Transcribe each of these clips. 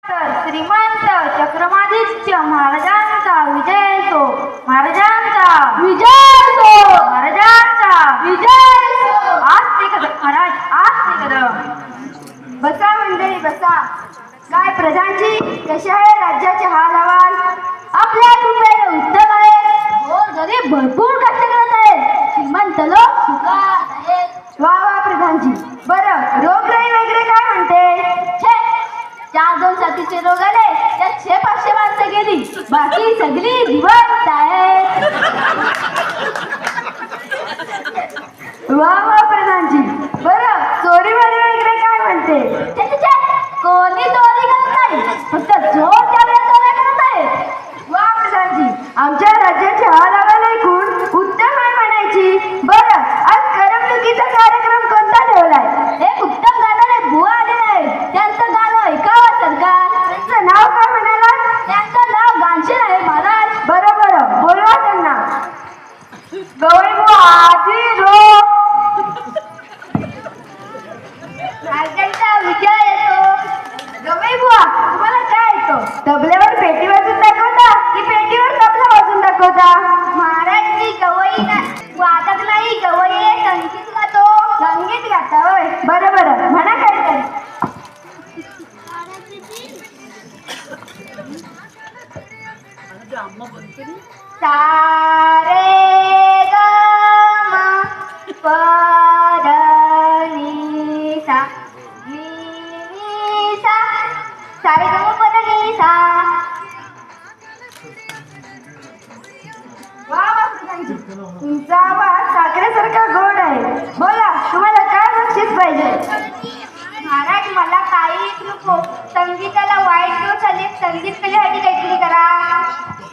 तर श्रीमंत चक्रमादित्य महाराजांचा विजय असो, महाराजांचा विजय असो, महाराजांचा विजय असो. आज ते कदम महाराज, आज ते कदम. बसा मंडळी बसा. काय प्रधानजी, कसे आहे राज्याचे हाल अहवाल? आपल्या कृपेने उत्तम आहे. हो, गरीब भरपूर कष्ट करत आहेत, श्रीमंत लोक सुखात आहेत. वा वा प्रधानजी. बरं, रोगराई वगैरे काय म्हणते? छे, 4-2 साथीचे रोग आले, त्यात 600-500 माणसं गेली, बाकी सगळी जिवंत आहेत. वा वा प्रधानजी. बरं, चोरीमारी वगैरे काय म्हणते? छे छे छे, कोणी चोरी करत नाही, फक्त चोर त्यावेळेला चोऱ्या करत आहेत. वा प्रधानजी, आमच्या राज्याचे हाल अहवाल ऐकून उत्तम आहे म्हणायची. बरं, आज करमणुकीचा कार्यक्रम कोणता ठेवलाय? एक उत्तम गाणारे बुवा आलेले आहेत, त्यांचं गाणं ऐकावं सरकार. त्यांचं नाव काय म्हणाला? त्यांचं नाव गानशील आहे महाराज. बरं बरं, बोलवा त्यांना. गवई बुवा हाजीर हो. राज्याचा विजय येतो. गवई बुवा, तुम्हाला काय येतो? तबल्यावर पेटी वाजून दाखवता की पेटीवर तबला वाजून दाखवता? महाराज, मी गवई वादक नाही, गवई संगीत गातो. संगीत गाता होय? बरं बरं, म्हणा काहीतरी. सारे ग म प ध नि सा नि सा. सारे ग म प ध नि सा. वा वा प्रधानजी, तुमचा आवाज साखरेसारखा गोड आहे. बोला, तुम्हाला काय बक्षीस पाहिजे? महाराज, मला काही नको. संगीताला वाईट दिवस आले, संगीत कलेसाठी काहीतरी करा.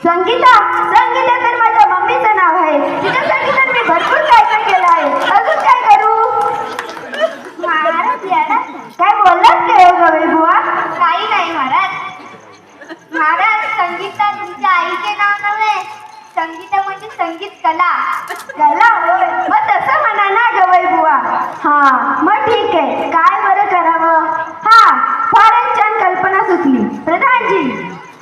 संगीता? संगीता तर माझ्या मम्मीचं नाव आहे. तिच्या संगीतात मी भरपूर काय काय केलं आहे. अजून काय करू? महाराज याडा, काय बोललात काय हो गवई बुवा? काही नाही महाराज. महाराज, संगीता तुमच्या आईचे नाव नव्हे, संगीता म्हणजे संगीत कला. कला होय? मग तसं म्हणा ना गवई बुवा. हा, मग ठीक आहे. काय बरं करावं? हा, फारच छान कल्पना सुचली प्रधानजी.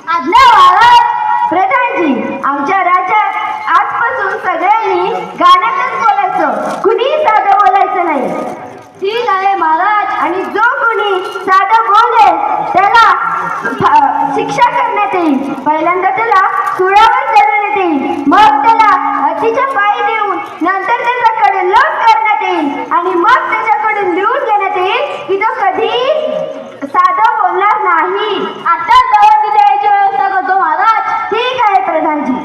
आदल्या वाळत प्रधानजी, आमच्या राज्यात आजपासून सगळ्यांनी गाण्यातच बोलायचं, कुणीही साधं बोलायचं नाही. ठीक आहे महाराज. आणि जो कोणी साधं बोलेल त्याला शिक्षा करण्यात येईल. पहिल्यांदा त्याला सुळावर चढवण्यात येईल, मग त्याला हत्तीच्या पायी देऊन नंतर त्याच्याकडे लोट करण्यात येईल आणि मग त्याच्याकडून लिहून घेण्यात येईल की तो कधी साधं बोलणार नाही. आता दळण द्यायची व्यवस्था करतो महाराज. ठीक आहे प्रधानजी.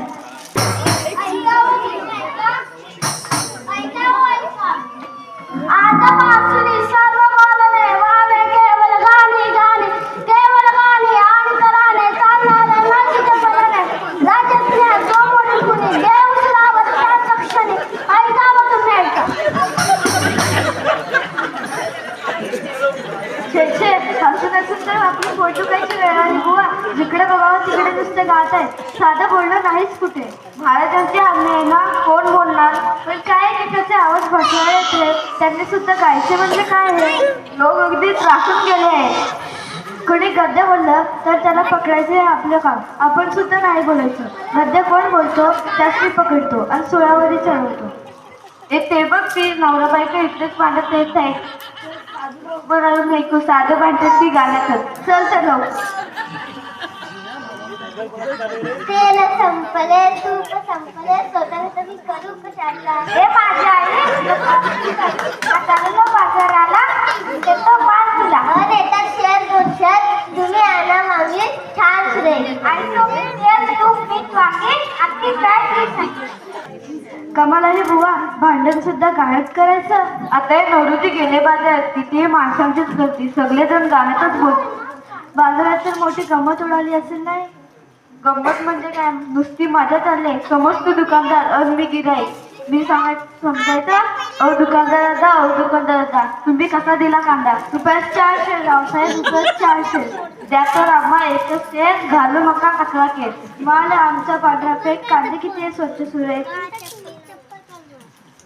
आतापासून सर्व बोलणे व्हावे केवळ गाणी गाणी, केवळ गाणी अंतराने चालणारे नचिकेतपणाने. राज्यातल्या जो कोणी कुणी देव श्रावत त्याच क्षणी ऐकावं तुम्ही ऐका. छे, हसून हसून तर आपली फोटो कायची वेळ आली बुवा. जिकडे बघावं तिकडे नुसतं गात आहे, साधं बोलणं नाहीच कुठे. महाराजांचे आज्ञा आहे ना, कोण बोलणार? पण काय त्याचे आवाज बसवायला येते, त्यांनी सुद्धा गायचे म्हणजे काय आहे? लोक अगदी त्रासून गेले आहेत. कोणी गद्य बोललं तर त्याला पकडायचे आपलं काम. आपण सुद्धा नाही बोलायचं. गद्य कोण बोलतो त्याच मी पकडतो आणि सुळावरही चढवतो. एक ते बघ, ती नवरा बायको इकडेच भांडत येत आहे. बरोबर ऐकू, साधं भांडत ती गाण्यातच. चल तर जाऊ. तेल संपले, तूप संपले, स्वतः मी करू कशाला? हे माझ्या आई चाललो बाजाराला, देतो पाच तुला. देतात शेर 2 शेर, तुम्ही आणा मागली छान सुरे. आणि तुम्ही तेल तूप मीठ वांगे अगदी काय. कमाल आहे बुवा, भांडण सुद्धा गाण्यात करायचं. आता हे नवरुती गेले बाजारात, तिथे माणसांचीच गर्दी, सगळेजण गाण्यातच बोलतात. बाजारात तर मोठी गंमत उडाली असेल नाही? गंमत म्हणजे काय, नुसती मजा चालली. समज तू दुकानदार आणि मी गिऱ्हाईक. मी समजायचं, अहो दुकानदार दादा, अहो दुकानदार दादा, तुम्ही कसा दिला कांदा? ₹400. रावसाहेब ₹400 द्या तर आम्हा एकच शेर, घालू नका कचरा केस. माल आमचा पांढरा फेक, कांदे किती स्वच्छ सुरेख.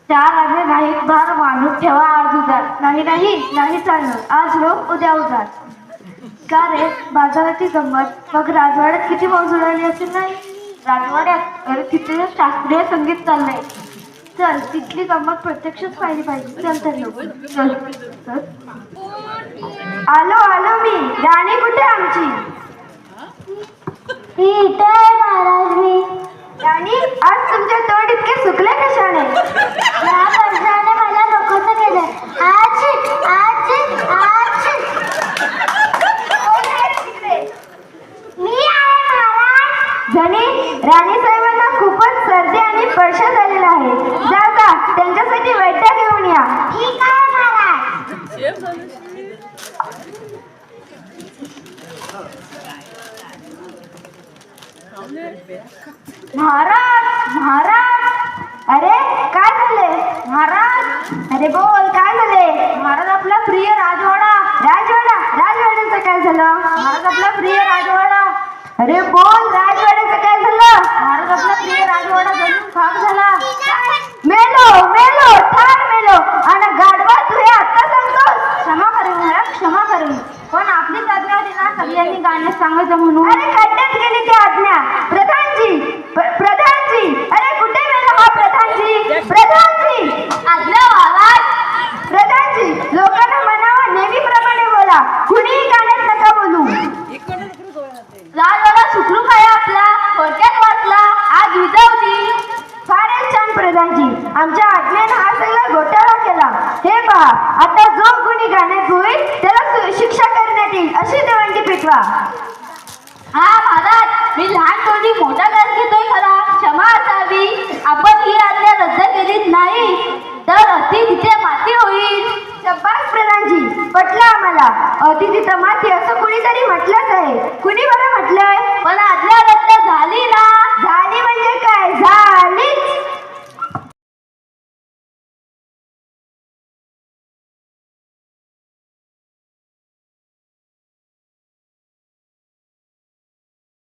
4 आणे नाहीत भार, माणूस ठेवा आज उधार. नाही नाही नाही चालणार, आज रोग उद्या उधार. का रे, बाजाराची गंमत. मग राजवाड्यात किती मौज उडाली असेल नाही? राजवाड्यात अरे तिथे शास्त्रीय संगीत चाललंय. चल तिथली गंमत प्रत्यक्षच पाहिली पाहिजे. चल तर लवकर. चल चल. आलो आलो मी. राणी कुठे आमची? इथे आहे महाराज मी. राणी, आज तुमचे तोंड इतके सुकले कशाने? या कर्जाने मला नकोसं केलं. आज आज आज कोण आहे तिकडे? मी आहे महाराज. धनी, राणी साहेबांना खूपच सर्दी आणि पडशा झालेला आहे. जा जा, त्यांच्यासाठी वैद्य घेऊन या. ठीक आहे महाराज. महाराज महाराज, अरे काय झाले महाराज? अरे बोल, काय झाले महाराज? आपला प्रिय राजवाडा राजवाड्याचं काय झालं महाराज? आपला प्रिय राजवाडा. अरे बोल, राजवाड्याचं काय झालं महाराज? आपला प्रिय राजवाडा जळून खाक झाला. मेलो मेलो ठार मेलो. आणि गाढवा तू हे आत्ता सांगतोस? क्षमा करेन महाराज, क्षमा करेन. पण आपलीच आज्ञा होती ना सगळ्यांनी गाण्यात सांगायचं म्हणून. अरे खड्ड्यात गेली ती आज्ञा. प्रधानजी प्रधानजी, अरे कुठे गेला हा प्रधानजी? प्रधानजी, आज्ञा आवाज. प्रधानजी, लोकांना म्हणावं नेहमीप्रमाणे बोला, कुणीही गाण्यात नका बोलू. राजवाडा सुखरूप आहे आपला, थोडक्यात वाचला, आग विझवली. फारच छान प्रधानजी, आमच्या आज्ञेने हा सगळा घोटाळा केला. हे पहा, आता जो कुणी गाण्यात होईल त्याला शिक्षा करण्यात येईल अशी देवांची पिटवा. हा महाराज, मी लहान तोंडी मोठा घास घेतोय खरा, क्षमा असावी. आपण ही आज्ञा रद्द केलीच नाही तर अति तिथे माती होईल. शब्बास प्रधानजी, पटलं आम्हाला. अति तिथं माती असं कुणीतरी म्हटलंच आहे. कुणी